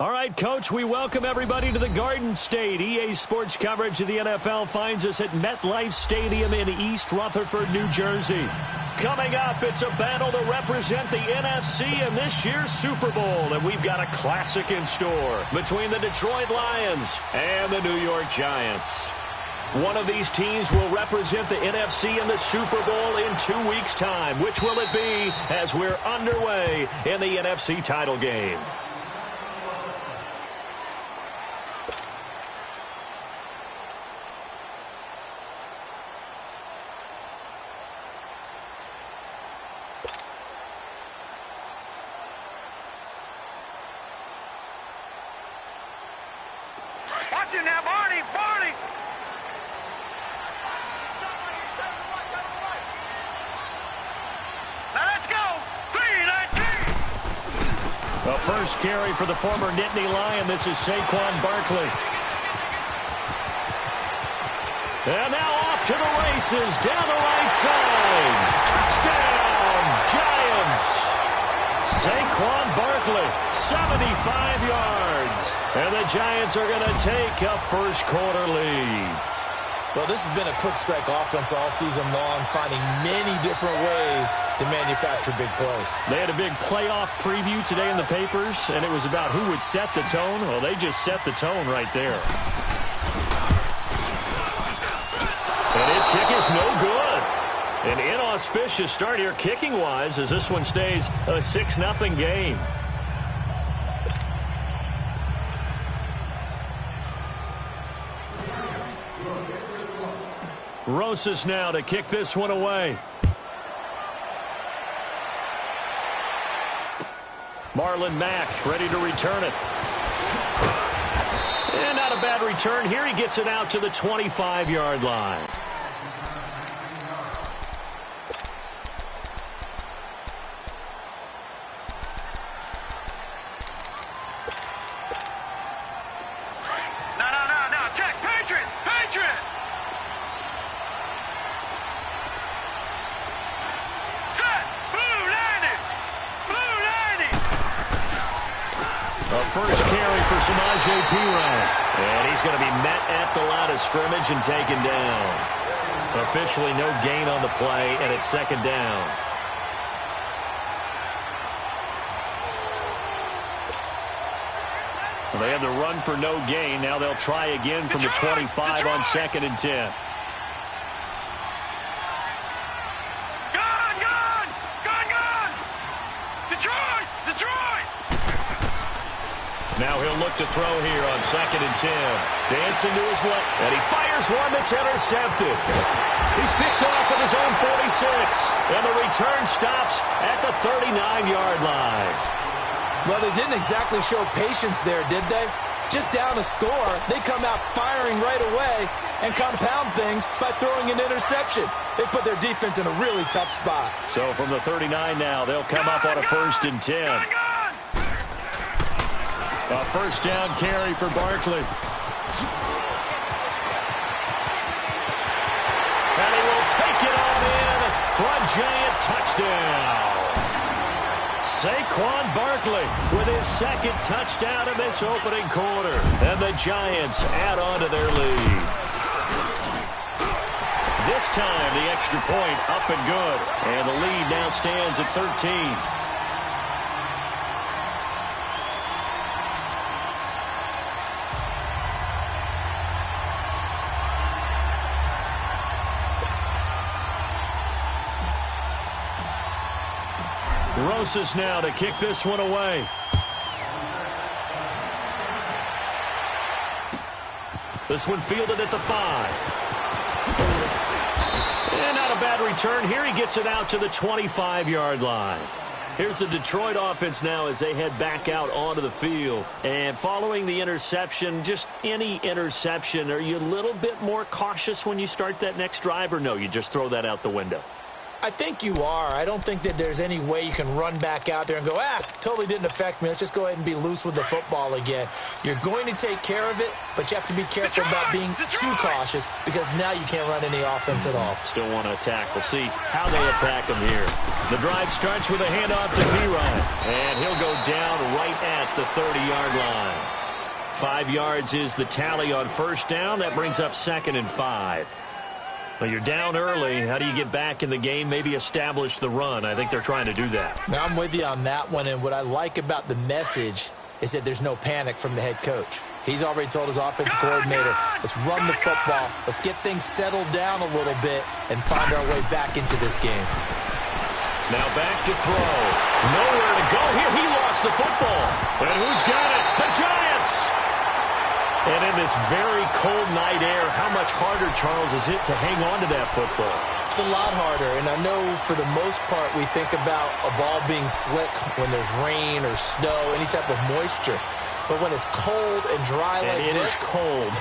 All right, Coach, we welcome everybody to the Garden State. EA Sports coverage of the NFL finds us at MetLife Stadium in East Rutherford, New Jersey. Coming up, it's a battle to represent the NFC in this year's Super Bowl, and we've got a classic in store between the Detroit Lions and the New York Giants. One of these teams will represent the NFC in the Super Bowl in 2 weeks' time. Which will it be as we're underway in the NFC title game? Watch it now, Barney! Barney! Now let's go! 3-19! The first carry for the former Nittany Lion. This is Saquon Barkley. And now off to the races down the right side. Touchdown, Giants! Saquon Barkley, 75 yards. And the Giants are going to take a first-quarter lead. Well, this has been a quick-strike offense all season long, finding many different ways to manufacture big plays. They had a big playoff preview today in the papers, and it was about who would set the tone. Well, they just set the tone right there. And his kick is no good. An inauspicious start here kicking-wise as this one stays a 6-0 game. Rosas now to kick this one away. Marlon Mack ready to return it. And not a bad return here. He gets it out to the 25-yard line. No, check! Patriots! Patriots! Set! Blue landing! Blue landing! A first carry for Samaje Perine. And he's going to be met at the line of scrimmage and taken down. Officially no gain on the play, and it's second down. Well, they had the run for no gain. Now they'll try again from the 25 on 2nd and 10. Gone! Detroit! Now he'll look to throw here on 2nd and 10. Dancing to his left, and he fires one that's intercepted. He's picked off at his own 46, and the return stops at the 39-yard line. Well, they didn't exactly show patience there, did they? Just down a score, they come out firing right away and compound things by throwing an interception. They put their defense in a really tough spot. So from the 39 now, they'll come up on a 1st and 10. A first down carry for Barkley. And he will take it on in for a Giant touchdown. Saquon Barkley with his 2nd touchdown in this opening quarter. And the Giants add on to their lead. This time, the extra point up and good. And the lead now stands at 13. Rosas now to kick this one away. This one fielded at the 5. And not a bad return here. He gets it out to the 25-yard line. Here's the Detroit offense now as they head back out onto the field. And following the interception, just any interception, are you a little bit more cautious when you start that next drive, or no, you just throw that out the window? I think you are. I don't think that there's any way you can run back out there and go, totally didn't affect me. Let's just go ahead and be loose with the football again. You're going to take care of it, but you have to be careful about being too cautious because now you can't run any offense at all. Still want to attack. We'll see how they attack him here. The drive starts with a handoff to P-Ryan, and he'll go down right at the 30-yard line. 5 yards is the tally on first down. That brings up 2nd and 5. Well, you're down early. How do you get back in the game? Maybe establish the run. I think they're trying to do that. Now, I'm with you on that one, and what I like about the message is that there's no panic from the head coach. He's already told his offensive coordinator, let's run the football, let's get things settled down a little bit, and find our way back into this game. Now back to throw. Nowhere to go here. He lost the football. And who's got it? The Giants! And in this very cold night air, how much harder, Charles, is it to hang on to that football? It's a lot harder, and I know for the most part we think about a ball being slick when there's rain or snow, any type of moisture. But when it's cold and dry like this,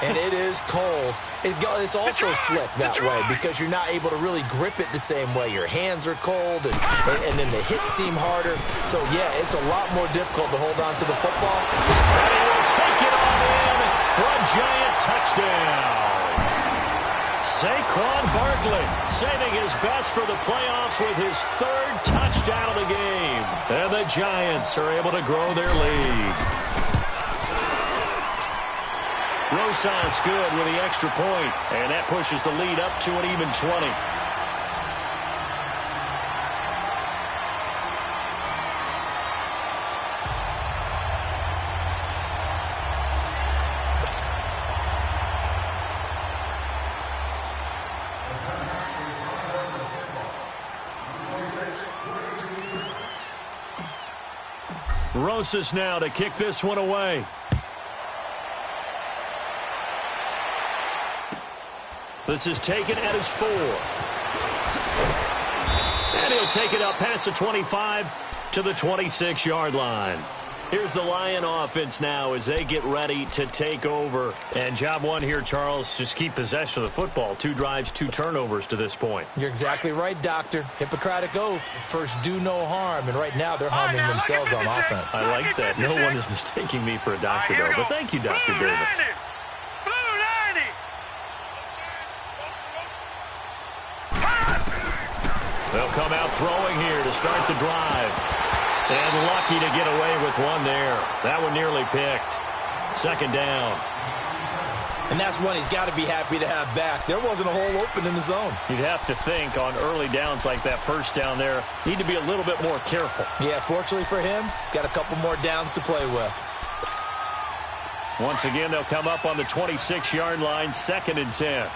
and it is cold, it's also slick that way because you're not able to really grip it the same way. Your hands are cold, and then the hits seem harder. So, yeah, it's a lot more difficult to hold on to the football. And he will take it on in for a Giant touchdown. Saquon Barkley saving his best for the playoffs with his 3rd touchdown of the game. And the Giants are able to grow their lead. Rosas good with the extra point, and that pushes the lead up to an even 20. Rosas now to kick this one away. This is taken at his 4. And he'll take it up past the 25 to the 26-yard line. Here's the Lion offense now as they get ready to take over. And job one here, Charles, just keep possession of the football. 2 drives, 2 turnovers to this point. You're exactly right, Doctor. Hippocratic oath. First, do no harm. And right now, they're harming themselves on offense. I like that. No one is mistaking me for a doctor, though. But thank you, Dr. Davis. They'll come out throwing here to start the drive. And lucky to get away with one there. That one nearly picked. 2nd down. And that's one he's got to be happy to have back. There wasn't a hole open in the zone. You'd have to think on early downs like that first down there, need to be a little bit more careful. Yeah, fortunately for him, got a couple more downs to play with. Once again, they'll come up on the 26-yard line, 2nd and 10.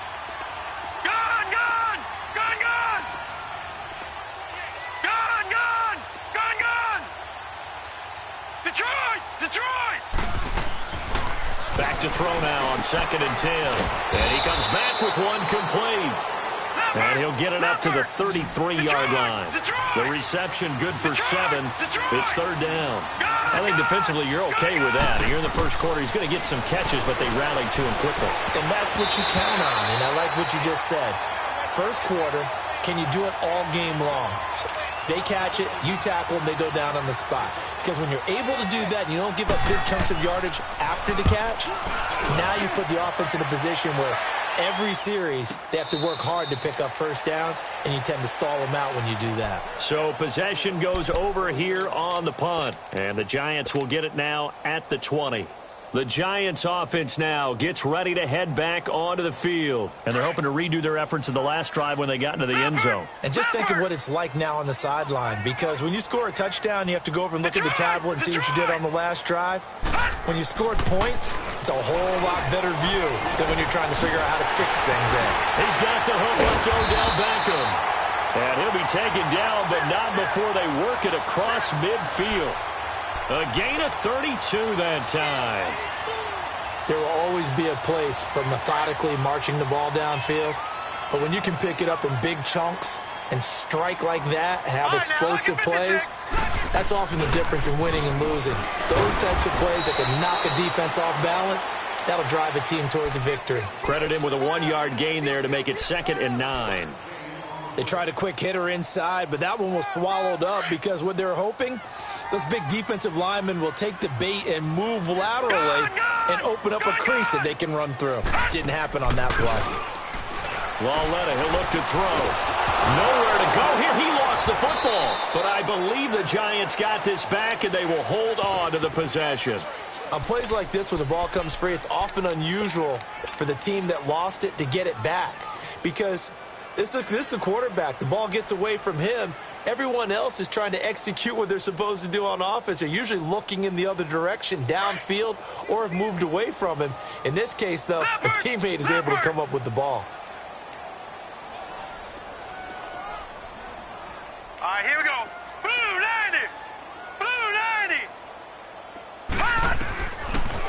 Back to throw now on 2nd and 10. And he comes back with one complete. And he'll get it up to the 33-yard line. The reception good for 7. It's 3rd down. I think defensively you're okay with that. Here in the first quarter, he's going to get some catches, but they rallied to him quickly. And that's what you count on. And I like what you just said. First quarter, can you do it all game long? They catch it, you tackle them, they go down on the spot. Because when you're able to do that and you don't give up big chunks of yardage after the catch, now you put the offense in a position where every series they have to work hard to pick up first downs, and you tend to stall them out when you do that. So possession goes over here on the punt, and the Giants will get it now at the 20. The Giants offense now gets ready to head back onto the field. And they're hoping to redo their efforts in the last drive when they got into the end zone. And just think of what it's like now on the sideline. Because when you score a touchdown, you have to go over and look at the tablet and see what you did on the last drive. When you scored points, it's a whole lot better view than when you're trying to figure out how to fix things in. He's got the hook up to Odell Beckham. And he'll be taken down, but not before they work it across midfield. A gain of 32 that time. There will always be a place for methodically marching the ball downfield. But when you can pick it up in big chunks and strike like that, have explosive plays, that's often the difference in winning and losing. Those types of plays that can knock a defense off balance, that'll drive a team towards a victory. Credit him with a 1-yard gain there to make it 2nd and 9. They tried a quick hitter inside, but that one was swallowed up because what they're hoping, those big defensive linemen will take the bait and move laterally and open up a crease that they can run through. Didn't happen on that play. Lauletta, he'll look to throw. Nowhere to go here. He lost the football. But I believe the Giants got this back, and they will hold on to the possession. On plays like this, when the ball comes free, it's often unusual for the team that lost it to get it back. Because this is the quarterback. The ball gets away from him. Everyone else is trying to execute what they're supposed to do on offense. They're usually looking in the other direction, downfield, or have moved away from him. In this case, though, a teammate is able to come up with the ball. All right, here we go. Blue 90. Blue 90.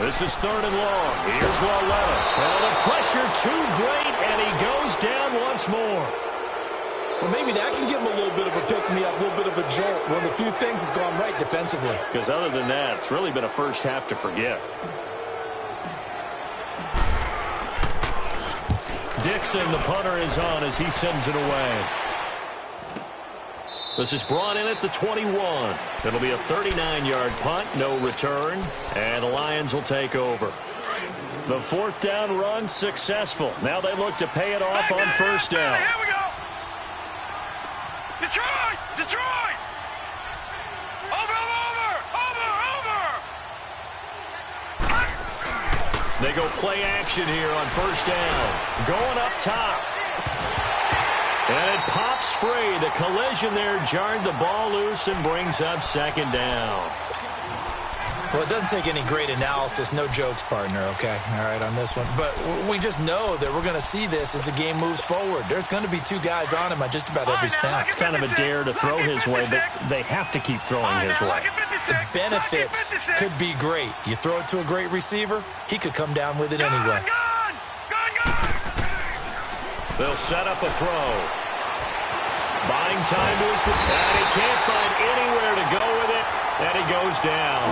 This is 3rd and long. Here's Lauletta. Well, the pressure too great, and he goes down once more. Well, maybe that can give him a little bit of a pick-me-up, a little bit of a jolt. One of the few things has gone right defensively. Because other than that, it's really been a first half to forget. Dixon, the punter, is on as he sends it away. This is brought in at the 21. It'll be a 39-yard punt, no return, and the Lions will take over. The 4th down run successful. Now they look to pay it off on 1st down. Here we go. Detroit! Detroit! Over! They go play action here on 1st down. Going up top. And it pops free. The collision there jarred the ball loose and brings up 2nd down. Well, it doesn't take any great analysis. No jokes, partner, okay? All right, on this one. But we just know that we're going to see this as the game moves forward. There's going to be 2 guys on him on just about every snap. It's kind of a dare to throw his way, but they have to keep throwing his way. The benefits could be great. You throw it to a great receiver, he could come down with it anyway. They'll set up a throw. Buying time to his... And he can't find anywhere to go with it, and he goes down.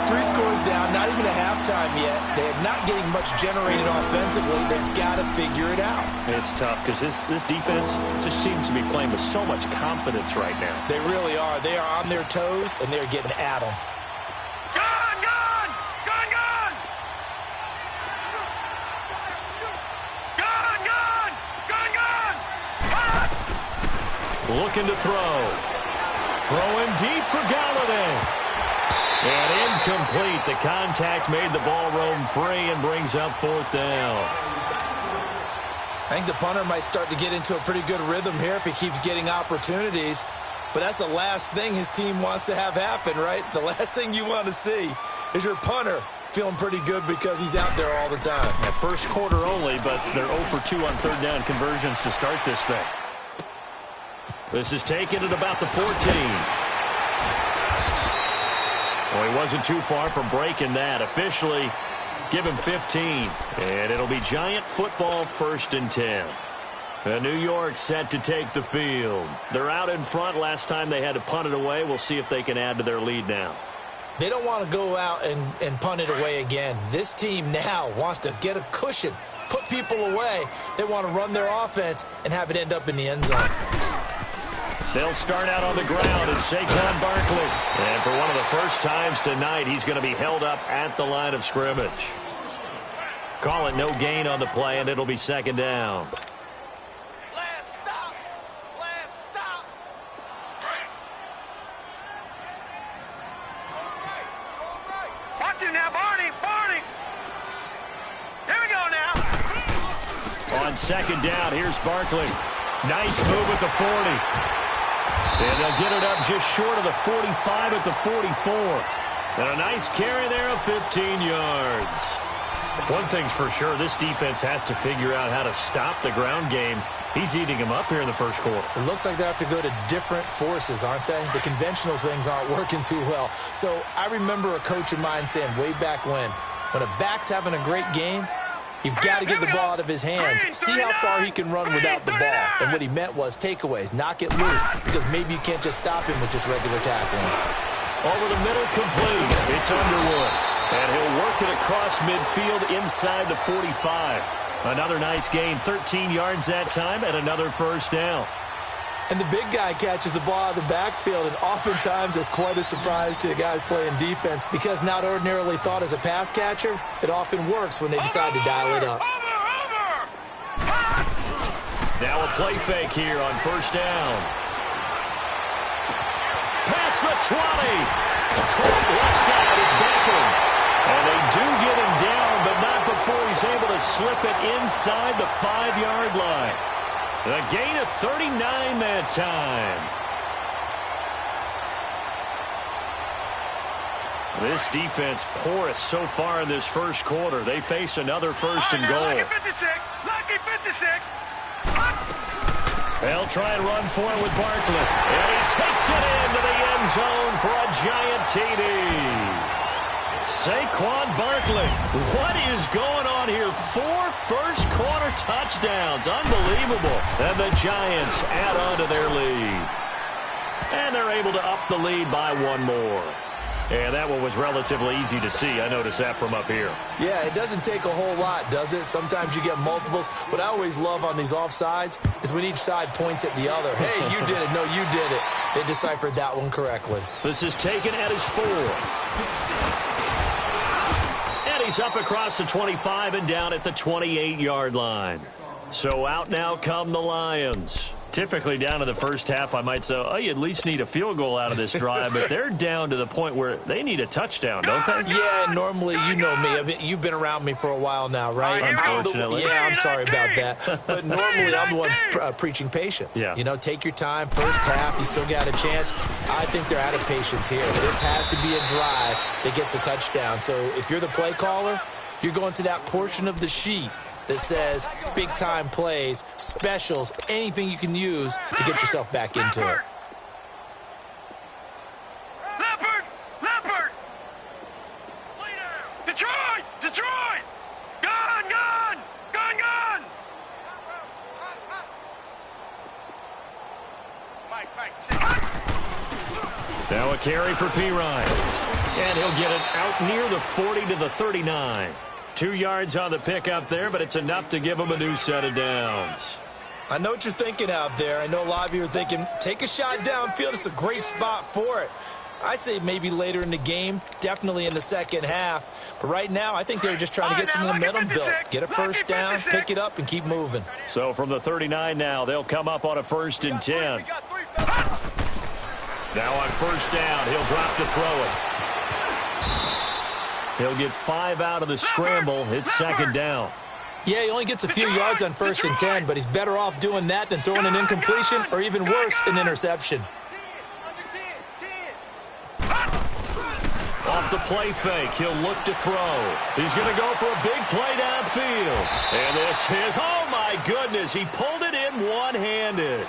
3 scores down, not even a halftime yet. They are not getting much generated offensively. They've got to figure it out. It's tough because this defense just seems to be playing with so much confidence right now. They really are. They are on their toes, and they're getting at them. Gun! Gun! Gun! Gun! Gun! Gun! Gun! Gun! Looking to throw. Throwing deep for Galladay. And incomplete. The contact made the ball roam free and brings up 4th down. I think the punter might start to get into a pretty good rhythm here if he keeps getting opportunities. But that's the last thing his team wants to have happen, right? The last thing you want to see is your punter feeling pretty good because he's out there all the time. Yeah, 1st quarter only, but they're 0 for 2 on 3rd down conversions to start this thing. This is taken at about the 14. Well, he wasn't too far from breaking that. Officially, give him 15. And it'll be Giant football 1st and 10. New York set to take the field. They're out in front. Last time they had to punt it away. We'll see if they can add to their lead now. They don't want to go out and punt it away again. This team now wants to get a cushion, put people away. They want to run their offense and have it end up in the end zone. They'll start out on the ground at Saquon Barkley. And for one of the first times tonight, he's going to be held up at the line of scrimmage. Call it no gain on the play, and it'll be 2nd down. Last stop! Last stop! Watch it now, Barney! Barney! Here we go now! On 2nd down, here's Barkley. Nice move at the 40. And they'll get it up just short of the 45 at the 44. And a nice carry there of 15 yards. One thing's for sure, this defense has to figure out how to stop the ground game. He's eating them up here in the 1st quarter. It looks like they have to go to different forces, aren't they? The conventional things aren't working too well. So I remember a coach of mine saying way back when a back's having a great game, you've got to get the ball out of his hands. See how far he can run without the ball. And what he meant was takeaways, knock it loose, because maybe you can't just stop him with just regular tackling. Over the middle, complete. It's Underwood. And he'll work it across midfield inside the 45. Another nice gain, 13 yards that time, and another 1st down. And the big guy catches the ball out of the backfield, and oftentimes it's quite a surprise to the guys playing defense because not ordinarily thought as a pass catcher, it often works when they decide to dial it up. Now a play fake here on first down. Past the 20. Caught left side, it's Beckham. And they do get him down, but not before he's able to slip it inside the 5-yard line. A gain of 39 that time. This defense porous so far in this first quarter. They face another first and goal. Lucky 56. Lucky 56. They'll try and run for it with Barkley. And he takes it into the end zone for a giant TD. Saquon Barkley. What is going on here? 4 first-quarter touchdowns. Unbelievable. And the Giants add on to their lead. And they're able to up the lead by 1 more. And that one was relatively easy to see. I noticed that from up here. Yeah, it doesn't take a whole lot, does it? Sometimes you get multiples. What I always love on these offsides is when each side points at the other. Hey, you did it. No, you did it. They deciphered that one correctly. This is taken at his 4. And he's up across the 25 and down at the 28-yard line. So out now come the Lions. Typically down to the first half, I might say, oh, you at least need a field goal out of this drive, but they're down to the point where they need a touchdown, don't they? Yeah, normally, you know me. I mean, you've been around me for a while now, right? Unfortunately. Yeah, I'm sorry about that. But normally, I'm the one preaching patience. Yeah. You know, take your time. First half, you still got a chance. I think they're out of patience here. This has to be a drive that gets a touchdown. So if you're the play caller, you're going to that portion of the sheet that says big-time plays, specials, anything you can use to get yourself back into it. Leopard! Detroit! Gun! Now a carry for Pirine. And he'll get it out near the 40 to the 39. 2 yards on the pickup there, but it's enough to give him a new set of downs. I know what you're thinking out there. I know a lot of you are thinking, take a shot downfield. It's a great spot for it. I'd say maybe later in the game, definitely in the second half. But right now, I think they were just trying to get some momentum built. Get a first down, pick it up, and keep moving. So from the 39 now, they'll come up on a 1st and 10. Now on first down, he'll drop to throw it. He'll get 5 out of the scramble. It's 2nd down. Yeah, he only gets a few yards on 1st and 10, but he's better off doing that than throwing an incompletion or even worse, an interception. Off the play fake, he'll look to throw. He's going to go for a big play downfield. And this is, oh my goodness, he pulled it in one-handed.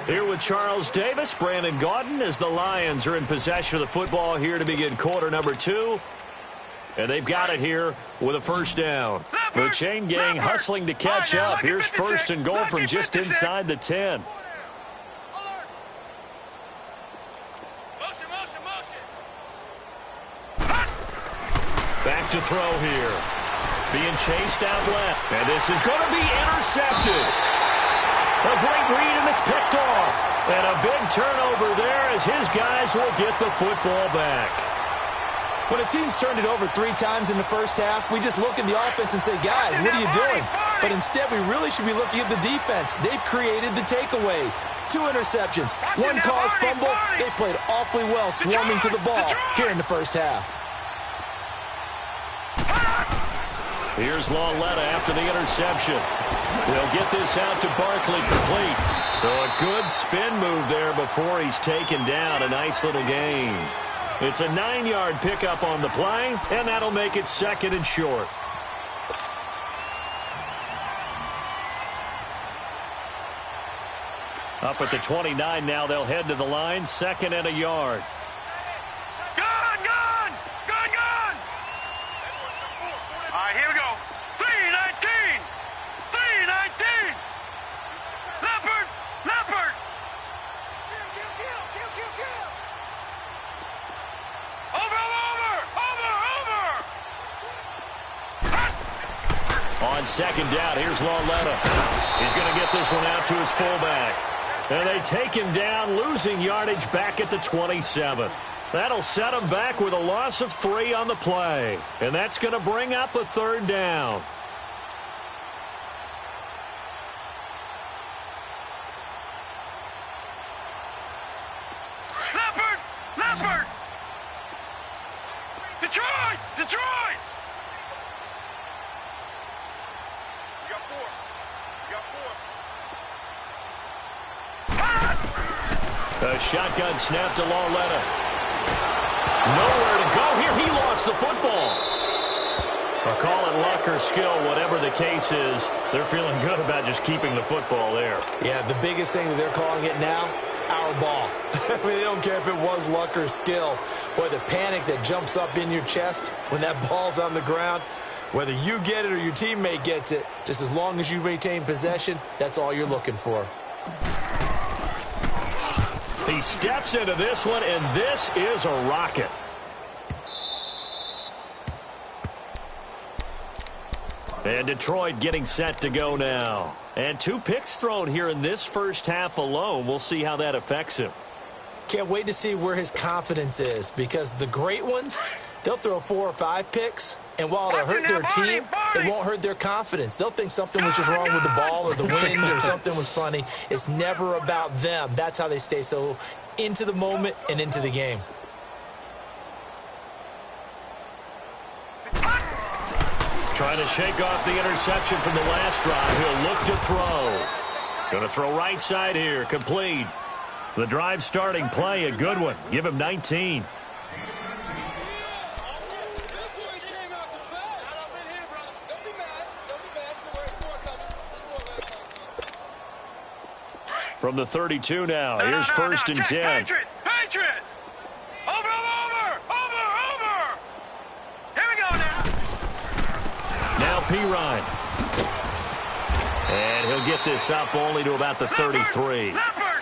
Here with Charles Davis, Brandon Gaudin, as the Lions are in possession of the football here to begin quarter number 2. And they've got it here with a first down. The chain gang hustling to catch up. Here's 1st and goal from just inside the 10. Back to throw here. Being chased out left. And this is going to be intercepted. A great read, and it's picked off. And a big turnover there as his guys will get the football back. When a team's turned it over 3 times in the first half, we just look at the offense and say, guys, what are you doing? But instead, we really should be looking at the defense. They've created the takeaways. 2 interceptions, 1 caused fumble. They played awfully well swarming to the ball here in the first half. Here's Lauletta after the interception. They'll get this out to Barkley complete. So a good spin move there before he's taken down. A nice little gain. It's a 9-yard pickup on the play, and that'll make it 2nd and short. Up at the 29 now, they'll head to the line, 2nd and a yard. Gun! All right, here we go. 3-19! Leopard! On 2nd down, here's Lauletta. He's going to get this one out to his fullback. And they take him down, losing yardage back at the 27. That'll set him back with a loss of 3 on the play. And that's going to bring up a 3rd down. Leopard! Detroit! Detroit! You got 4. A shotgun snap to Lauletta. Nowhere to go here. He lost the football. Or call it luck or skill, whatever the case is, they're feeling good about just keeping the football there. Yeah, the biggest thing that they're calling it now, our ball. I mean, they don't care if it was luck or skill. Boy, the panic that jumps up in your chest when that ball's on the ground, whether you get it or your teammate gets it, just as long as you retain possession, that's all you're looking for. He steps into this one, and this is a rocket. And Detroit getting set to go now. And 2 picks thrown here in this first half alone. We'll see how that affects him. Can't wait to see where his confidence is, because the great ones, they'll throw 4 or 5 picks, and while it'll hurt their team, it won't hurt their confidence. They'll think something was just wrong with the ball or the wind or something was funny. It's never about them. That's how they stay so into the moment and into the game. Trying to shake off the interception from the last drive. He'll look to throw. Going to throw right side here. Complete. The drive starting play, a good one. Give him 19. From the 32 now. Here's 1st and 10. Patriot! Over! Here we go now. Now Pirine. And he'll get this up only to about the 33.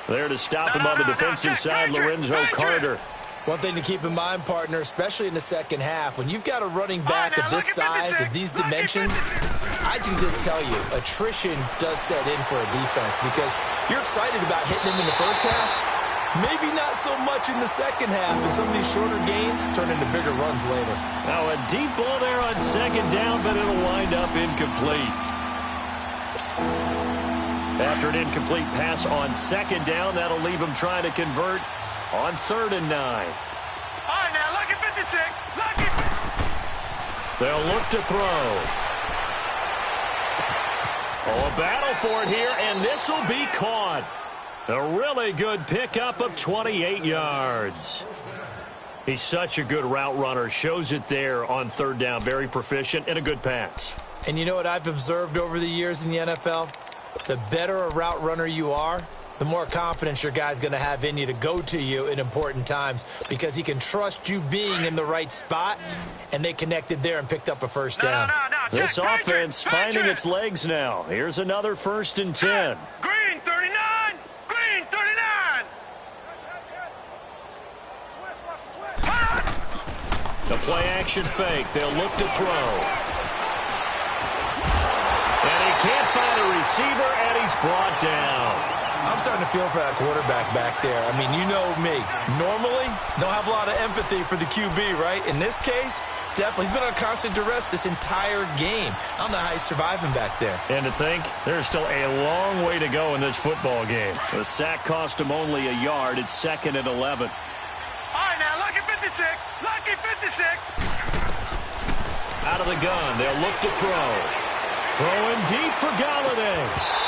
There to stop him on the defensive side, Lorenzo Carter. One thing to keep in mind, partner, especially in the second half, when you've got a running back of this size, of these dimensions, I can just tell you, attrition does set in for a defense, because you're excited about hitting him in the first half, maybe not so much in the second half, and some of these shorter gains turn into bigger runs later. Now a deep ball there on 2nd down, but it'll wind up incomplete. After an incomplete pass on 2nd down, that'll leave him trying to convert on 3rd and 9. All right, now, lucky 56. Lucky. They'll look to throw. Oh, a battle for it here, and this will be caught. A really good pickup of 28 yards. He's such a good route runner. Shows it there on 3rd down. Very proficient and a good pass. And you know what I've observed over the years in the NFL? The better a route runner you are, the more confidence your guy's going to have in you to go to you in important times, because he can trust you being in the right spot, and they connected there and picked up a 1st down. No. This offense finding its legs now. Here's another 1st and 10. Green 39. Green 39. The play action fake. They'll look to throw. And he can't find a receiver, and he's brought down. I'm starting to feel for that quarterback back there. I mean, you know me. Normally, don't have a lot of empathy for the QB, right? In this case, definitely. He's been on constant duress this entire game. I don't know how he's surviving back there. And to think, there's still a long way to go in this football game. The sack cost him only a yard. It's 2nd and 11. All right, now, lucky 56. Lucky 56. Out of the gun, they'll look to throw. Throwing deep for Galladay.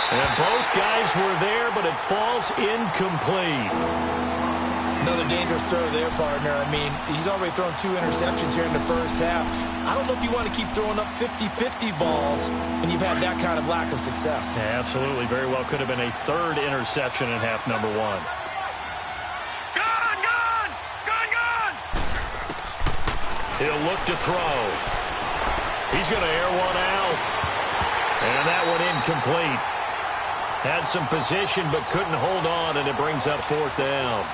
And both guys were there, but it falls incomplete. Another dangerous throw there, partner. I mean, he's already thrown 2 interceptions here in the first half. I don't know if you want to keep throwing up 50-50 balls and you've had that kind of lack of success. Yeah, absolutely. Very well could have been a 3rd interception in half number 1. He'll look to throw. He's going to air one out. And that one incomplete. Had some position but couldn't hold on, and it brings up 4th down.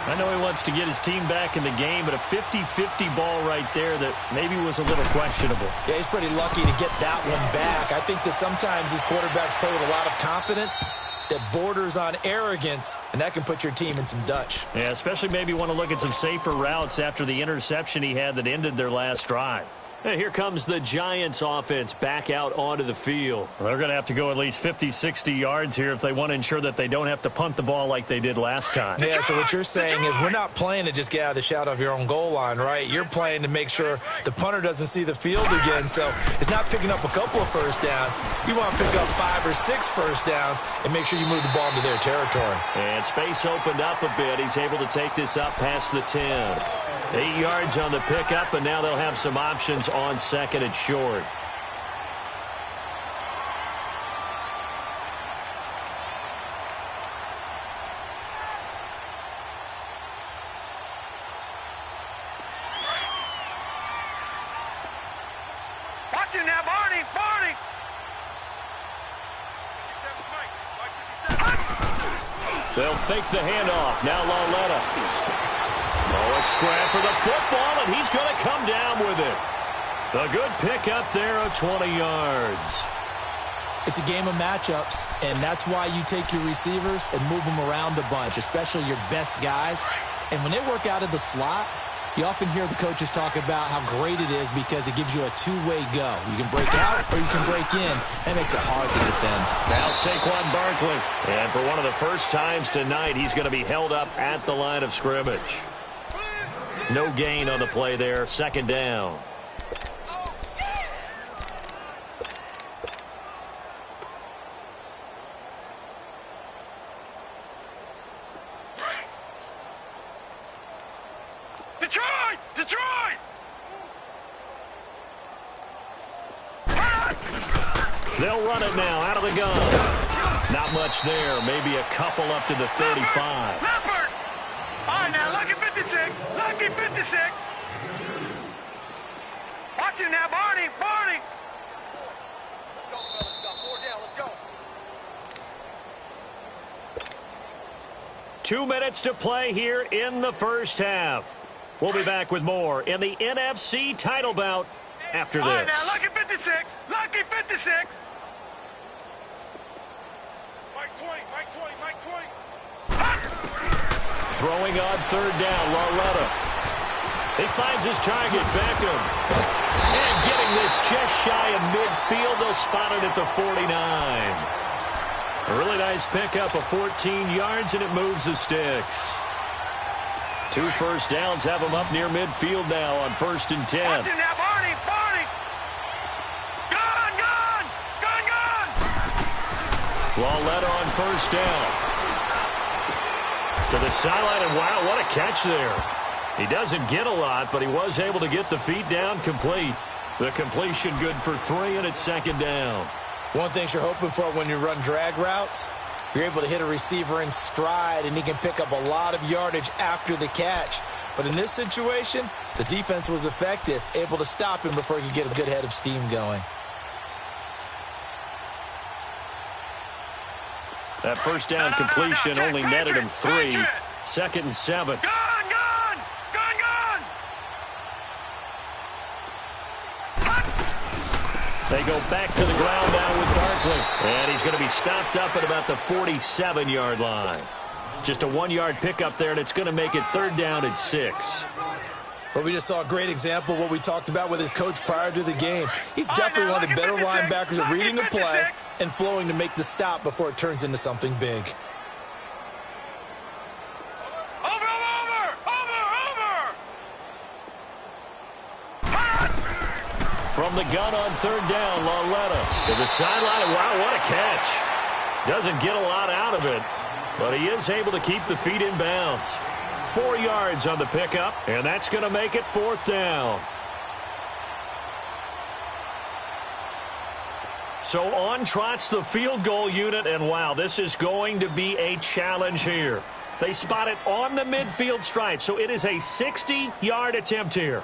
I know he wants to get his team back in the game, but a 50-50 ball right there that maybe was a little questionable. Yeah, he's pretty lucky to get that one back. I think that sometimes these quarterbacks play with a lot of confidence, that borders on arrogance, and that can put your team in some Dutch. Yeah, especially maybe want to look at some safer routes after the interception he had that ended their last drive. And here comes the Giants offense back out onto the field. They're going to have to go at least 50, 60 yards here if they want to ensure that they don't have to punt the ball like they did last time. Yeah, so what you're saying is we're not playing to just get out of the shadow of your own goal line, right? You're playing to make sure the punter doesn't see the field again. So it's not picking up a couple of first downs. You want to pick up 5 or 6 first downs and make sure you move the ball into their territory. And space opened up a bit. He's able to take this up past the 10. 8 yards on the pickup, and now they'll have some options on second and short. Watch him now, Barney! Barney! They'll fake the handoff. Now Lauletta. Oh, a scrap for the football, and he's going to come down with it. A good pickup there of 20 yards. It's a game of matchups, and that's why you take your receivers and move them around a bunch, especially your best guys. And when they work out of the slot, you often hear the coaches talk about how great it is because it gives you a two-way go. You can break out or you can break in. That makes it hard to defend. Now Saquon Barkley. And for one of the first times tonight, he's going to be held up at the line of scrimmage. No gain on the play there. Second down. Detroit! Detroit! They'll run it now out of the gun. Not much there. Maybe a couple up to the 35. Leopard! All right, now, lucky 56. Lucky 56. Watch him now, Barney. Barney. Let's go. 4 down. Let's go. 2 minutes to play here in the first half. We'll be back with more in the NFC title bout after this. All right, now, lucky 56. Lucky 56. Mike 20. Mike 20. Mike 20. Throwing on third down, Lauletta. He finds his target, Beckham. And getting this just shy of midfield, they'll spot it at the 49. A really nice pickup of 14 yards, and it moves the sticks. 2 first downs have him up near midfield now on 1st and 10. Watch him now, Barney. Barney. Gone, gone. Gone, gone. Lauletta on first down. To the sideline, and wow, what a catch there. He doesn't get a lot, but he was able to get the feet down complete. The completion good for 3, and it's second down. One thing you're hoping for when you run drag routes, you're able to hit a receiver in stride, and he can pick up a lot of yardage after the catch. But in this situation, the defense was effective, able to stop him before he could get a good head of steam going. That first down completion only netted him 3. 2nd and 7. Gone, gone. Gone, gone. They go back to the ground now with Barkley. And he's going to be stopped up at about the 47-yard line. Just a 1-yard pickup there, and it's going to make it 3rd down and 6. Well, we just saw a great example of what we talked about with his coach prior to the game. He's definitely one of the better linebackers at reading the play and flowing to make the stop before it turns into something big. Over, over, over, over. From the gun on 3rd down, Lauletta to the sideline. And wow, what a catch. Doesn't get a lot out of it, but he is able to keep the feet in bounds. 4 yards on the pickup, and that's going to make it 4th down. So on trots the field goal unit, and wow, this is going to be a challenge here. They spot it on the midfield stripe, so it is a 60-yard attempt here.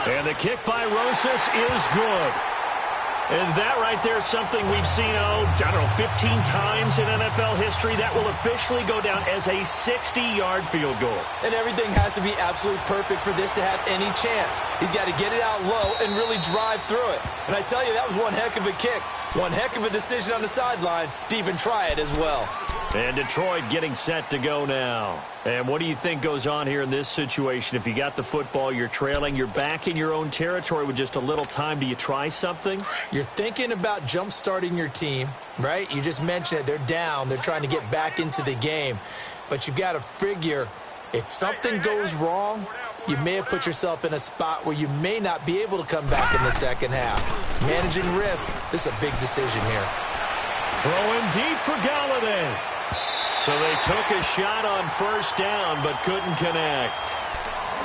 And the kick by Rosas is good. And that right there is something we've seen, I don't know, 15 times in NFL history. That will officially go down as a 60-yard field goal. And everything has to be absolutely perfect for this to have any chance. He's got to get it out low and really drive through it. And I tell you, that was one heck of a kick. One heck of a decision on the sideline to even try it as well. And Detroit getting set to go now. And what do you think goes on here in this situation? If you got the football, you're trailing, you're back in your own territory with just a little time. Do you try something? You're thinking about jump-starting your team, right? You just mentioned it. They're down. They're trying to get back into the game. But you've got to figure if something goes wrong, you may have put yourself in a spot where you may not be able to come back in the second half. Managing risk, this is a big decision here. Throwing deep for Galladay. So they took a shot on first down, but couldn't connect.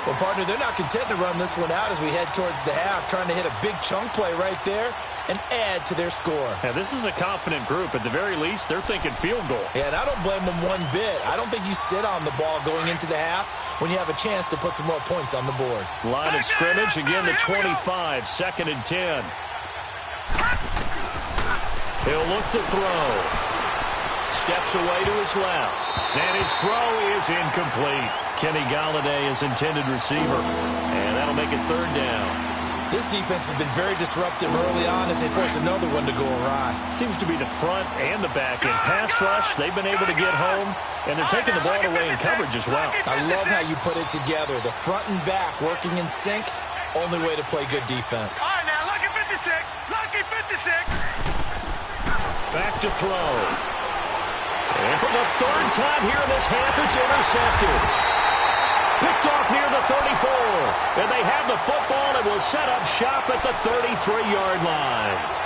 Well, partner, they're not content to run this one out as we head towards the half, trying to hit a big chunk play right there and add to their score. Yeah, this is a confident group. At the very least, they're thinking field goal. Yeah, and I don't blame them one bit. I don't think you sit on the ball going into the half when you have a chance to put some more points on the board. Line of scrimmage, again the 25, 2nd and 10. He'll look to throw. Steps away to his left. And his throw is incomplete. Kenny Galladay is intended receiver. And that'll make it 3rd down. This defense has been very disruptive early on as they force another one to go awry. Seems to be the front and the back end. Pass rush, they've been able to get home. And they're taking the ball away in coverage as well. I love how you put it together. The front and back working in sync. Only way to play good defense. All right, now, lucky 56. Lucky 56. Back to throw. And for the 3rd time here in this half, it's intercepted. Picked off near the 34. And they have the football and will set up shop at the 33-yard line.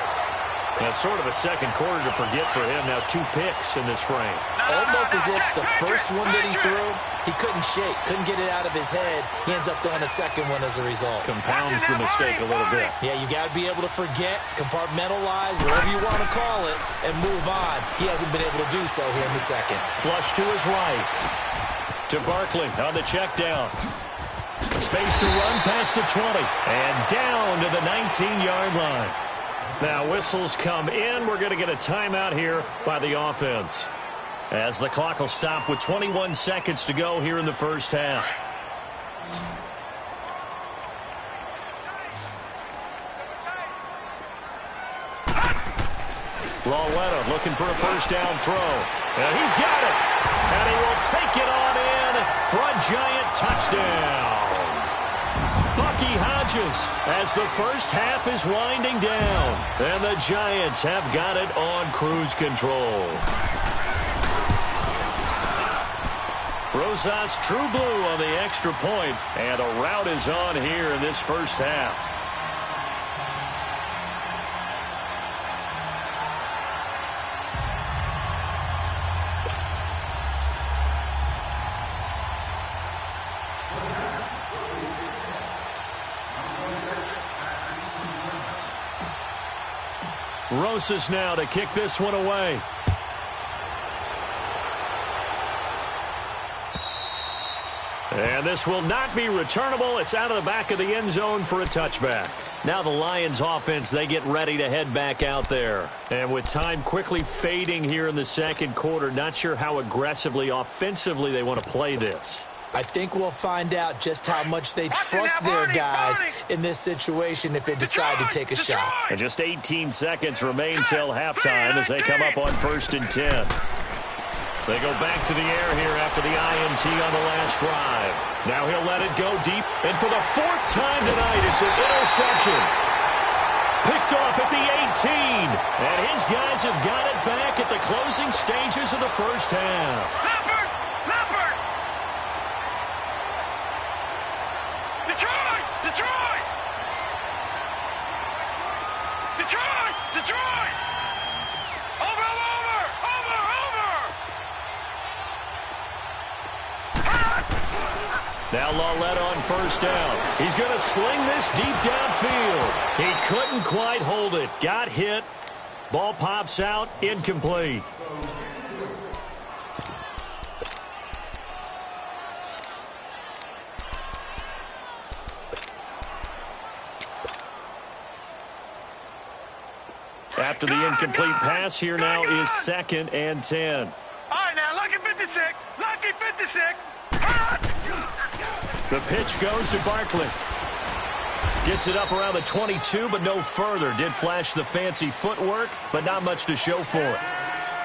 That's sort of a second quarter to forget for him. Now 2 picks in this frame. Almost as if the first one that he threw, he couldn't shake, couldn't get it out of his head. He ends up throwing a second one as a result. Compounds the mistake a little bit. Yeah, you got to be able to forget, compartmentalize, whatever you want to call it, and move on. He hasn't been able to do so here in the second. Flush to his right. To Barkley on the check down. Space to run past the 20. And down to the 19-yard line. Now whistles come in. We're going to get a timeout here by the offense, as the clock will stop with 21 seconds to go here in the first half. Lawetta looking for a first down throw. And he's got it. And he will take it on in for a giant touchdown. Bucky Hodges as the first half is winding down. And the Giants have got it on cruise control. Rosas true blue on the extra point. And a rout is on here in this first half. Rosas now to kick this one away. And this will not be returnable. It's out of the back of the end zone for a touchback. Now the Lions offense, they get ready to head back out there. And with time quickly fading here in the second quarter, not sure how aggressively, offensively they want to play this. I think we'll find out just how much they trust their guys in this situation if they decide to take a shot. And just 18 seconds remain till halftime as they come up on 1st and 10. They go back to the air here after the INT on the last drive. Now he'll let it go deep. And for the 4th time tonight, it's an interception. Picked off at the 18. And his guys have got it back at the closing stages of the first half. Detroit! Over! Now Lawletta on first down. He's going to sling this deep downfield. He couldn't quite hold it. Got hit. Ball pops out. Incomplete. After the incomplete pass, here now is 2nd and 10. All right, now, lucky 56. Lucky 56. The pitch goes to Barkley. Gets it up around the 22, but no further. Did flash the fancy footwork, but not much to show for it.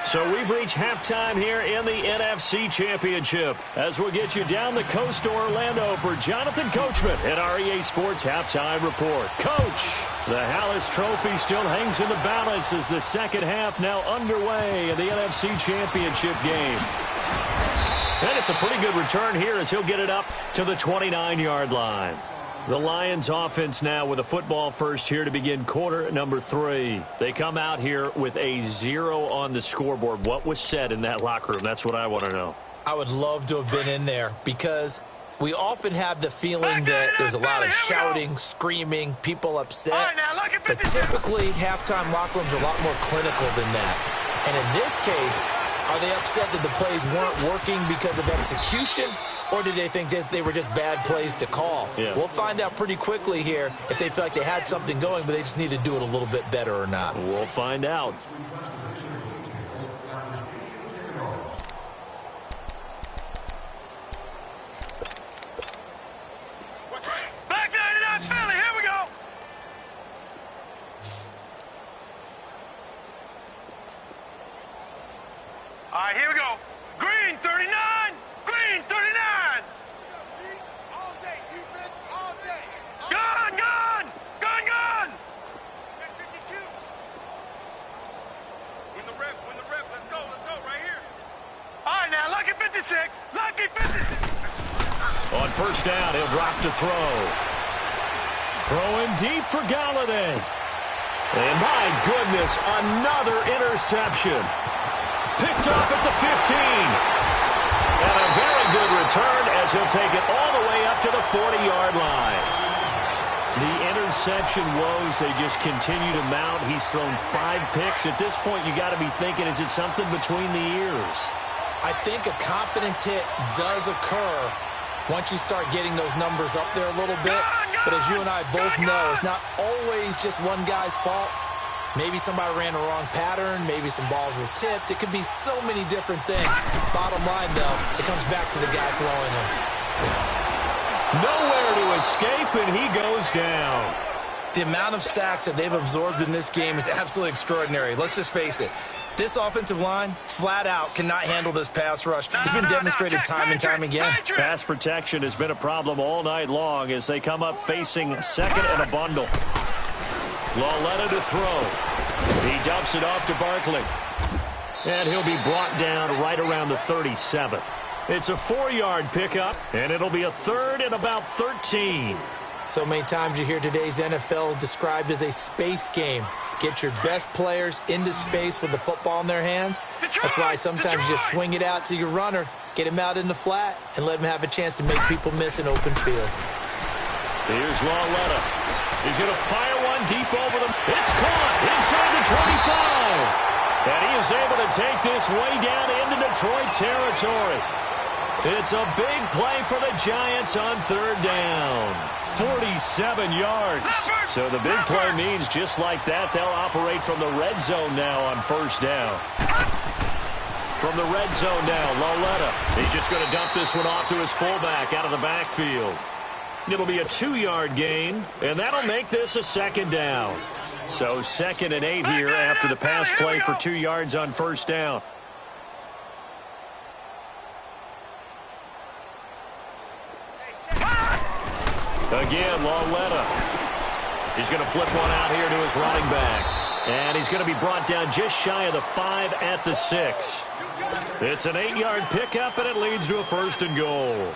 So we've reached halftime here in the NFC Championship. As we'll get you down the coast to Orlando for Jonathan Coachman at our EA Sports Halftime Report. Coach, the Hallis Trophy still hangs in the balance as the second half now underway in the NFC Championship game. And it's a pretty good return here as he'll get it up to the 29-yard line. The Lions offense now with a football first here to begin quarter number 3. They come out here with a 0 on the scoreboard. What was said in that locker room? That's what I want to know. I would love to have been in there because we often have the feeling that there's a lot of shouting, screaming, people upset. But typically, halftime locker rooms are a lot more clinical than that. And in this case, are they upset that the plays weren't working because of execution? Or did they think they were just bad plays to call? Yeah. We'll find out pretty quickly here if they feel like they had something going, but they just need to do it a little bit better or not. We'll find out. Back 99 Philly, here we go. All right, here we go. Green 39. Green 39. All day, defense, all day. Gun, gun. Gun, gun. 52. Win the rep, let's go right here. All right, now, lucky 56. Lucky 56. On first down, he'll drop to throw. Throwing deep for Galladay. And my goodness, another interception. Picked off at the 15. And a very good return as he'll take it all the way up to the 40-yard line. The interception woes, they just continue to mount. He's thrown 5 picks. At this point, you got to be thinking, is it something between the ears? I think a confidence hit does occur once you start getting those numbers up there a little bit. But as you and I both know, it's not always just one guy's fault. Maybe somebody ran a wrong pattern. Maybe some balls were tipped. It could be so many different things. Bottom line, though, it comes back to the guy throwing them. Nowhere to escape, and he goes down. The amount of sacks that they've absorbed in this game is absolutely extraordinary. Let's just face it. This offensive line, flat out, cannot handle this pass rush. It's been demonstrated time and time again. Pass protection has been a problem all night long as they come up facing second and a bundle. Lauletta to throw. He dumps it off to Barkley. And he'll be brought down right around the 37. It's a 4-yard pickup, and it'll be a 3rd and about 13. So many times you hear today's NFL described as a space game. Get your best players into space with the football in their hands. That's why sometimes you just swing it out to your runner, get him out in the flat, and let him have a chance to make people miss an open field. Here's Lauletta. He's going to fire one deep over them. It's caught inside the 25. And he is able to take this way down into Detroit territory. It's a big play for the Giants on 3rd down. 47 yards. So the big play means just like that, they'll operate from the red zone now on 1st down. From the red zone now, Lauletta. He's just going to dump this one off to his fullback out of the backfield. It'll be a 2-yard gain, and that'll make this a 2nd down. So 2nd and 8 here after the pass play for 2 yards on 1st down. Again, Lauletta. He's going to flip one out here to his running back. And he's going to be brought down just shy of the 5 at the 6. It's an 8-yard pickup, and it leads to a 1st and goal.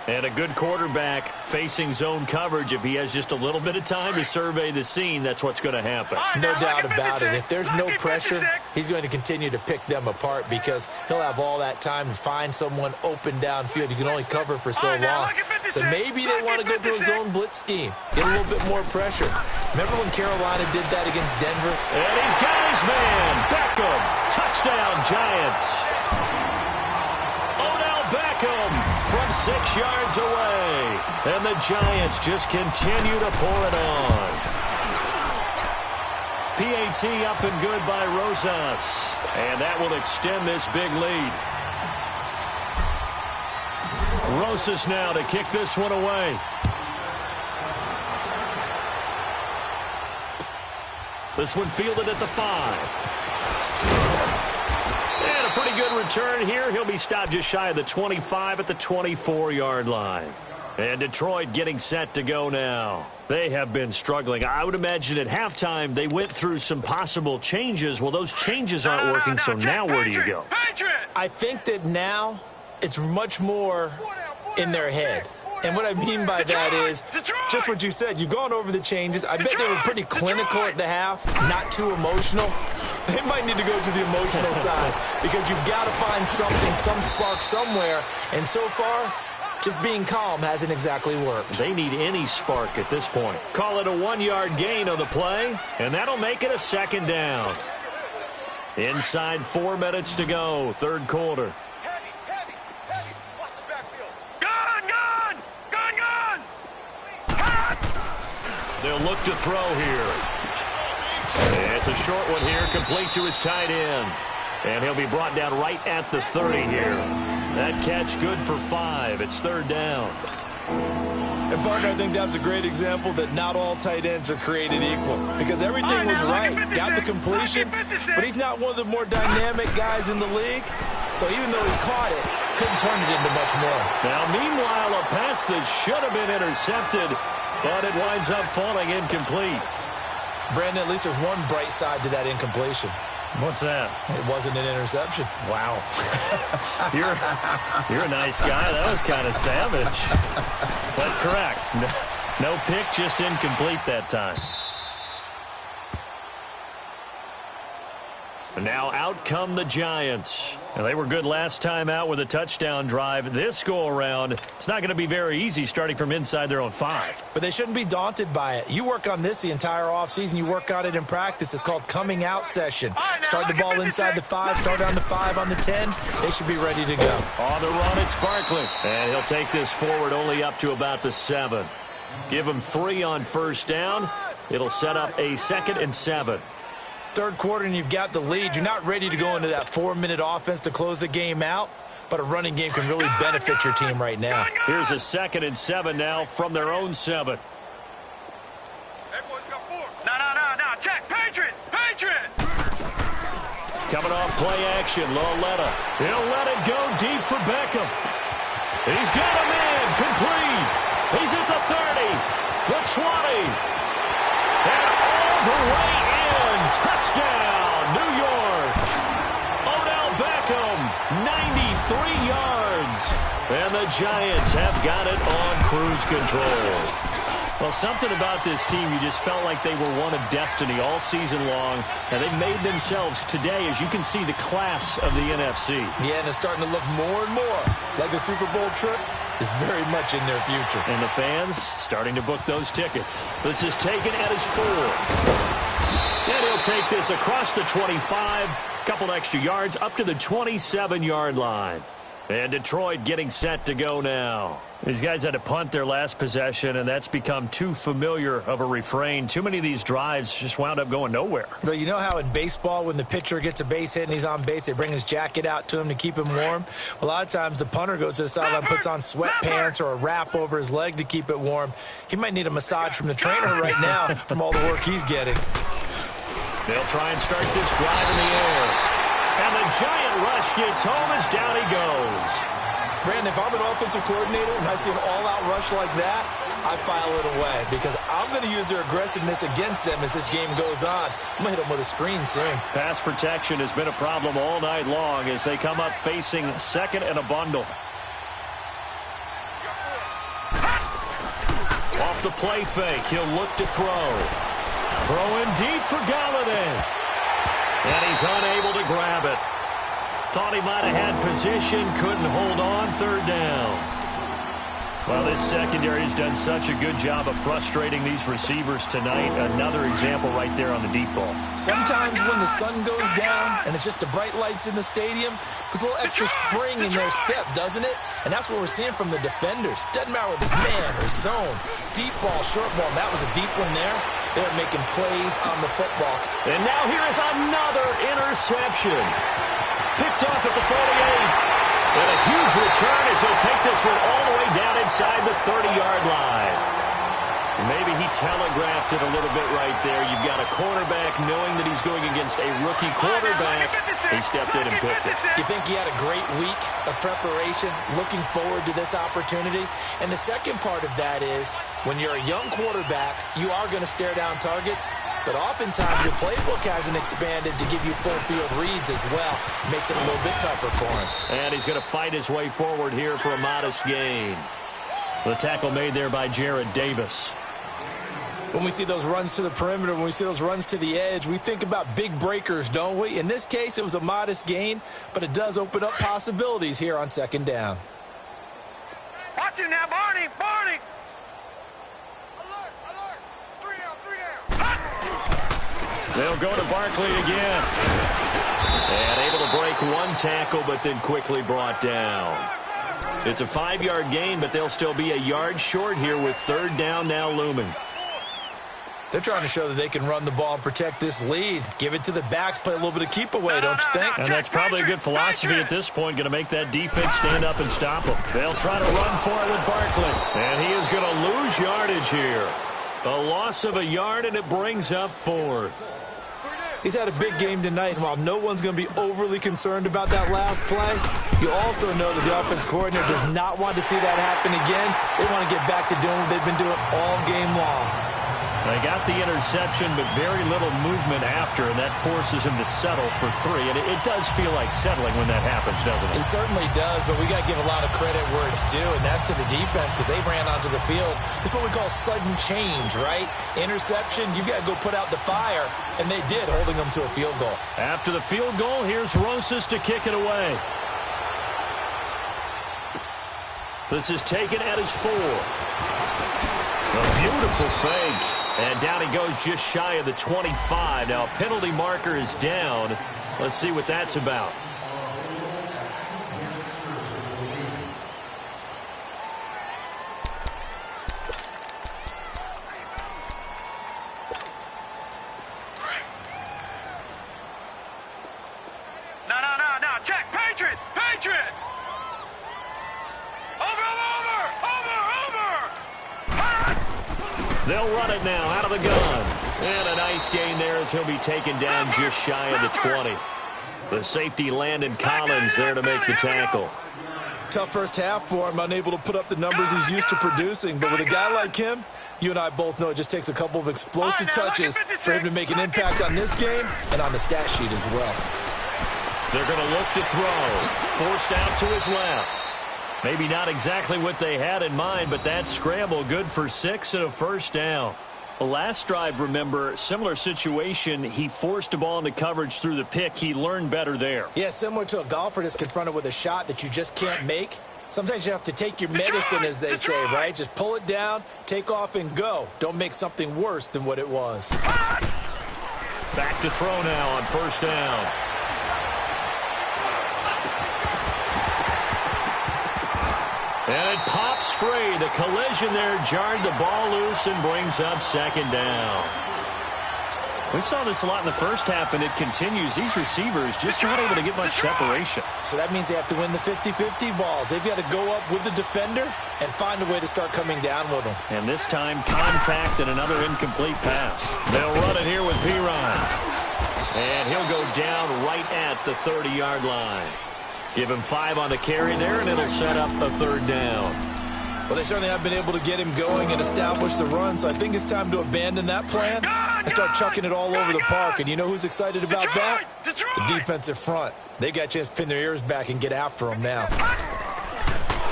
And a good quarterback facing zone coverage. If he has just a little bit of time to survey the scene, that's what's going to happen. No doubt about it. If there's no pressure, he's going to continue to pick them apart because he'll have all that time to find someone open downfield. You can only cover for so long. So maybe they want to go to a zone blitz scheme, get a little bit more pressure. Remember when Carolina did that against Denver? And he's got his man. Beckham. Touchdown, Giants. Odell Beckham from 6 yards away. And the Giants just continue to pour it on. PAT up and good by Rosas. And that will extend this big lead. Rosas now to kick this one away. This one fielded at the 5. And a pretty good return here. He'll be stopped just shy of the 25 at the 24-yard line. And Detroit getting set to go now. They have been struggling. I would imagine at halftime they went through some possible changes. Well, those changes aren't working, so now where do you go? I think that now it's much more in their head. And what I mean by that is just what you said. You've gone over the changes. I bet they were pretty clinical at the half, not too emotional. They might need to go to the emotional side because you've got to find something, some spark somewhere. And so far, just being calm hasn't exactly worked. They need any spark at this point. Call it a 1-yard gain on the play, and that'll make it a second down. Inside 4 minutes to go, third quarter. They'll look to throw here. It's a short one here, complete to his tight end. And he'll be brought down right at the 30 here. That catch good for 5. It's third down. And, partner, I think that's a great example that not all tight ends are created equal. Because everything was right. Got the completion, but he's not one of the more dynamic guys in the league. So even though he caught it, couldn't turn it into much more. Now, meanwhile, a pass that should have been intercepted, but it winds up falling incomplete. Brandon, at least there's one bright side to that incompletion. What's that? It wasn't an interception. Wow. You're a nice guy. That was kind of savage. But correct. No pick, just incomplete that time. And now out come the Giants. And they were good last time out with a touchdown drive. This go-around, it's not going to be very easy starting from inside their own 5. But they shouldn't be daunted by it. You work on this the entire offseason. You work on it in practice. It's called coming out session. Start the ball inside the 5, start on the 5 on the 10. They should be ready to go. On the run, it's Barkley. And he'll take this forward only up to about the 7. Give him 3 on first down. It'll set up a 2nd and 7. Third quarter and you've got the lead. You're not ready to go into that 4-minute offense to close the game out, but a running game can really benefit your team right now. Here's a 2nd and 7 now from their own 7. Everyone's got 4. No. Check. Patriot. Coming off play action, Loletta. He'll let it go deep for Beckham. He's got a man, complete. He's at the 30, the 20, and all the way in. Touchdown, New York. Odell Beckham, 93 yards. And the Giants have got it on cruise control. Well, something about this team, you just felt like they were one of destiny all season long, and they made themselves today, as you can see, the class of the NFC. Yeah, and it's starting to look more and more like a Super Bowl trip is very much in their future. And the fans starting to book those tickets. This is taken at his 4. And he'll take this across the 25, couple extra yards up to the 27-yard line. And Detroit getting set to go now. These guys had to punt their last possession, and that's become too familiar of a refrain. Too many of these drives just wound up going nowhere. But you know how in baseball, when the pitcher gets a base hit and he's on base, they bring his jacket out to him to keep him warm? A lot of times the punter goes to the sideline, puts on sweatpants or a wrap over his leg to keep it warm. He might need a massage from the trainer right now from all the work he's getting. They'll try and start this drive in the air. And the giant rush gets home as down he goes. Brandon, if I'm an offensive coordinator and I see an all-out rush like that, I file it away because I'm going to use their aggressiveness against them as this game goes on. I'm going to hit them with a screen soon. Pass protection has been a problem all night long as they come up facing 2nd and a bundle. Off the play fake, he'll look to throw. Throwing deep for Galladay. And he's unable to grab it. Thought he might have had position, couldn't hold on, 3rd down. Well, this secondary has done such a good job of frustrating these receivers tonight. Another example right there on the deep ball. Sometimes when the sun goes down and it's just the bright lights in the stadium, puts a little extra spring in their step, doesn't it? And that's what we're seeing from the defenders. Doesn't matter whether it's man or zone. Deep ball, short ball, that was a deep one there. They're making plays on the football. And now here is another interception. Picked off at the 48. And a huge return as he'll take this one all the way down inside the 30-yard line. Maybe he telegraphed it a little bit right there. You've got a quarterback knowing that he's going against a rookie quarterback. He stepped in and picked it. You think he had a great week of preparation, looking forward to this opportunity? And the second part of that is, when you're a young quarterback, you are going to stare down targets, but oftentimes your playbook hasn't expanded to give you full field reads as well. It makes it a little bit tougher for him. And he's going to fight his way forward here for a modest gain. The tackle made there by Jared Davis. When we see those runs to the perimeter, when we see those runs to the edge, we think about big breakers, don't we? In this case, it was a modest gain, but it does open up possibilities here on second down. Watch him now, Barney, Barney. Alert, alert. 3 down. They'll go to Barkley again. And able to break one tackle, but then quickly brought down. It's a 5-yard gain, but they'll still be a yard short here with third down now looming. They're trying to show that they can run the ball and protect this lead. Give it to the backs, play a little bit of keep away, don't you think? And that's probably a good philosophy at this point, going to make that defense stand up and stop them. They'll try to run for it with Barkley. And he is going to lose yardage here. A loss of a yard, and it brings up fourth. He's had a big game tonight, and while no one's going to be overly concerned about that last play, you also know that the offense coordinator does not want to see that happen again. They want to get back to doing what they've been doing all game long. They got the interception, but very little movement after, and that forces him to settle for 3. And it does feel like settling when that happens, doesn't it? It certainly does, but we got to give a lot of credit where it's due, and that's to the defense because they ran onto the field. It's what we call sudden change, right? Interception, you got to go put out the fire, and they did, holding them to a field goal. After the field goal, here's Rosas to kick it away. This is taken at his 4. A beautiful fake. And down he goes just shy of the 25. Now, penalty marker is down. Let's see what that's about. No. Check. Patriot. They'll run it now out of the gun. And a nice gain there as he'll be taken down just shy of the 20. The safety Landon Collins there to make the tackle. Tough first half for him, unable to put up the numbers he's used to producing. But with a guy like him, you and I both know it just takes a couple of explosive touches for him to make an impact on this game and on the stat sheet as well. They're going to look to throw. Forced out to his left. Maybe not exactly what they had in mind, but that scramble good for 6 and a first down. The last drive, remember, similar situation. He forced a ball into coverage through the pick. He learned better there. Yeah, similar to a golfer that's confronted with a shot that you just can't make. Sometimes you have to take your medicine, as they say, right? Just pull it down, take off, and go. Don't make something worse than what it was. Back to throw now on first down. And it pops free. The collision there jarred the ball loose and brings up second down. We saw this a lot in the first half, and it continues. These receivers just not able to get much separation. So that means they have to win the 50-50 balls. They've got to go up with the defender and find a way to start coming down with them. And this time, contact and another incomplete pass. They'll run it here with Piron. And he'll go down right at the 30-yard line. Give him 5 on the carry there, and it'll set up a third down. Well, they certainly have been able to get him going and establish the run, so I think it's time to abandon that plan and start chucking it all over the park. And you know who's excited about that? The defensive front. They got a chance to pin their ears back and get after him now.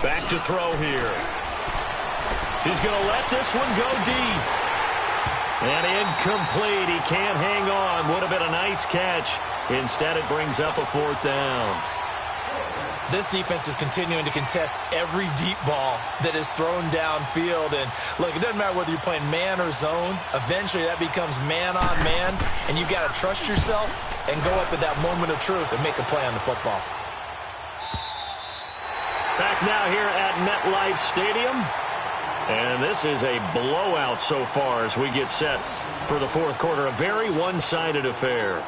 Back to throw here. He's going to let this one go deep. And incomplete. He can't hang on. Would have been a nice catch. Instead, it brings up a fourth down. This defense is continuing to contest every deep ball that is thrown downfield. And, look, it doesn't matter whether you're playing man or zone. Eventually, that becomes man-on-man, and you've got to trust yourself and go up at that moment of truth and make a play on the football. Back now here at MetLife Stadium. And this is a blowout so far as we get set for the fourth quarter. A very one-sided affair.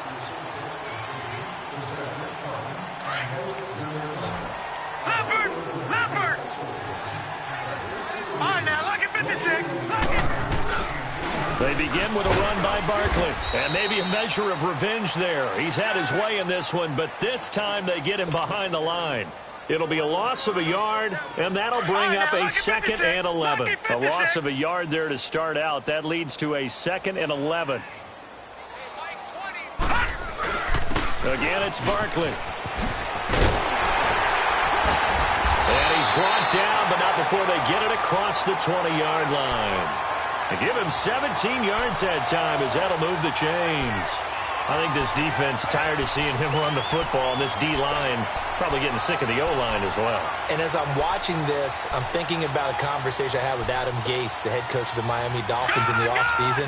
Leopard! All right, now, look at 56. They begin with a run by Barkley. And maybe a measure of revenge there. He's had his way in this one, but this time they get him behind the line. It'll be a loss of a yard, and that'll bring up a second and 11. A loss of a yard there to start out. That leads to a second and 11. Again, it's Barkley. And he's brought down, but not before they get it across the 20-yard line. They give him 17 yards that time as that'll move the chains. I think this defense tired of seeing him run the football, and this D-line probably getting sick of the O-line as well. And as I'm watching this, I'm thinking about a conversation I had with Adam Gase, the head coach of the Miami Dolphins in the offseason.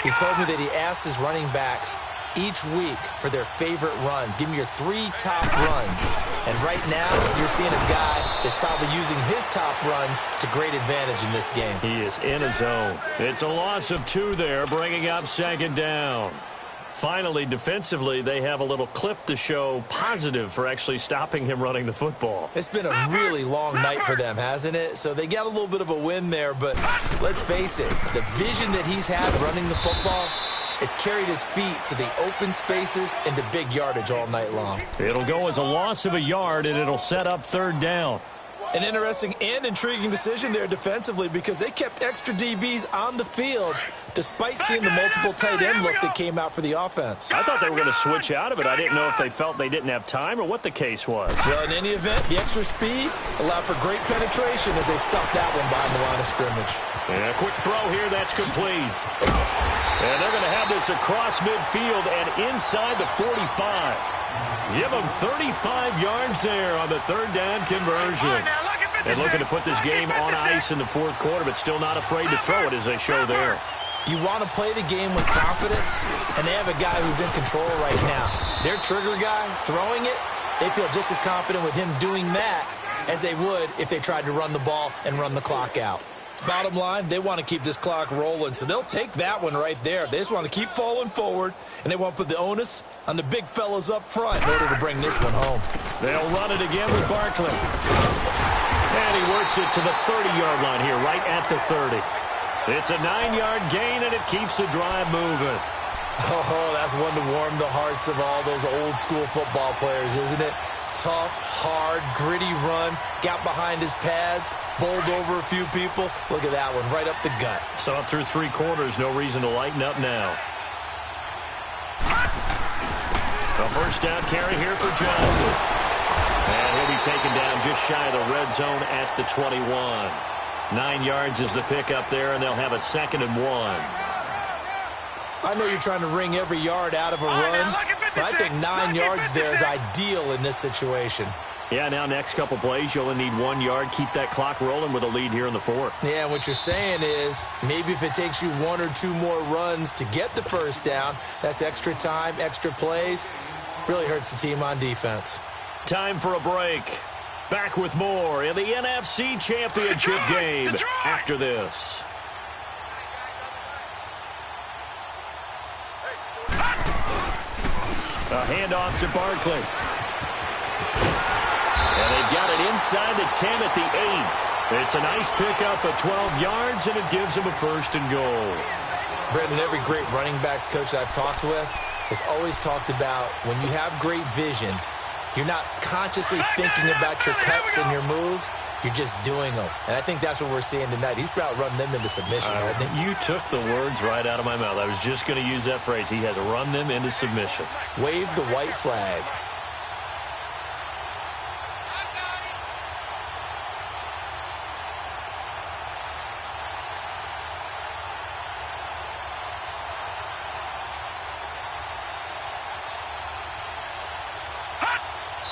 He told me that he asked his running backs each week for their favorite runs. Give me your 3 top runs. And right now, you're seeing a guy that's probably using his top runs to great advantage in this game. He is in a zone. It's a loss of 2 there, bringing up second down. Finally, defensively, they have a little clip to show positive for actually stopping him running the football. It's been a really long night for them, hasn't it? So they got a little bit of a win there, but let's face it, the vision that he's had running the football has carried his feet to the open spaces and to big yardage all night long. It'll go as a loss of a yard, and it'll set up third down. An interesting and intriguing decision there defensively because they kept extra DBs on the field despite seeing the multiple tight end look that came out for the offense. I thought they were going to switch out of it. I didn't know if they felt they didn't have time or what the case was. Well, in any event, the extra speed allowed for great penetration as they stuffed that one behind the line of scrimmage. And a quick throw here, that's complete. And they're going to have this across midfield and inside the 45. Give them 35 yards there on the third down conversion. And looking to put this game on ice in the fourth quarter, but still not afraid to throw it as they show there. You want to play the game with confidence, and they have a guy who's in control right now. Their trigger guy throwing it, they feel just as confident with him doing that as they would if they tried to run the ball and run the clock out. Bottom line, they want to keep this clock rolling, so they'll take that one right there. They just want to keep falling forward, and they want to put the onus on the big fellas up front in order to bring this one home. They'll run it again with Barkley. And he works it to the 30-yard line here, right at the 30. It's a 9-yard gain, and it keeps the drive moving. Oh, that's one to warm the hearts of all those old-school football players, isn't it? Tough, hard, gritty run, got behind his pads, bowled over a few people. Look at that one, right up the gut. So up through 3 quarters, no reason to lighten up now. A first down carry here for Johnson. And he'll be taken down just shy of the red zone at the 21. 9 yards is the pickup there, and they'll have a 2nd and 1. I know you're trying to wring every yard out of a run, but I think 9 yards there is ideal in this situation. Yeah, now next couple plays, you only need 1 yard. Keep that clock rolling with a lead here in the fourth. Yeah, what you're saying is maybe if it takes you 1 or 2 more runs to get the first down, that's extra time, extra plays. Really hurts the team on defense. Time for a break. Back with more in the NFC Championship game after this. A handoff to Barkley. And they've got it inside the 10 at the 8. It's a nice pickup of 12 yards, and it gives them a 1st and goal. Brendan, every great running backs coach I've talked with has always talked about when you have great vision, you're not consciously thinking about your cuts and your moves. You're just doing them. And I think that's what we're seeing tonight. He's about to run them into submission, hasn't he? You took the words right out of my mouth. I was just going to use that phrase. He has run them into submission. Wave the white flag.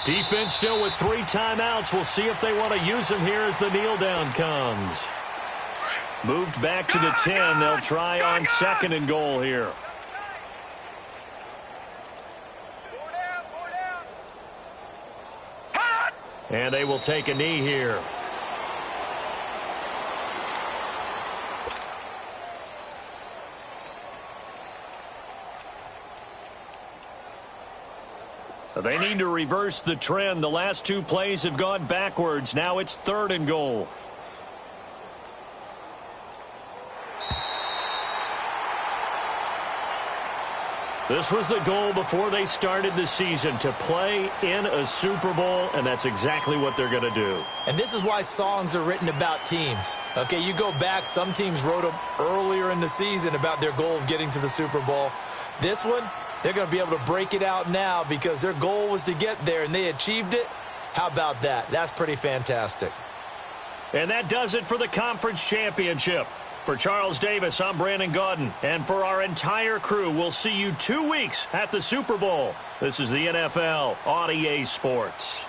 Defense still with 3 timeouts. We'll see if they want to use them here as the kneel down comes. Moved back to the 10. They'll try on 2nd and goal here. And they will take a knee here. They need to reverse the trend. The last two plays have gone backwards. Now it's 3rd and goal. This was the goal before they started the season, to play in a Super Bowl, and that's exactly what they're going to do. And this is why songs are written about teams. Okay, you go back, some teams wrote them earlier in the season about their goal of getting to the Super Bowl. This one, they're going to be able to break it out now because their goal was to get there, and they achieved it. How about that? That's pretty fantastic. And that does it for the conference championship. For Charles Davis, I'm Brandon Gaudin. And for our entire crew, we'll see you 2 weeks at the Super Bowl. This is the NFL on EA Sports.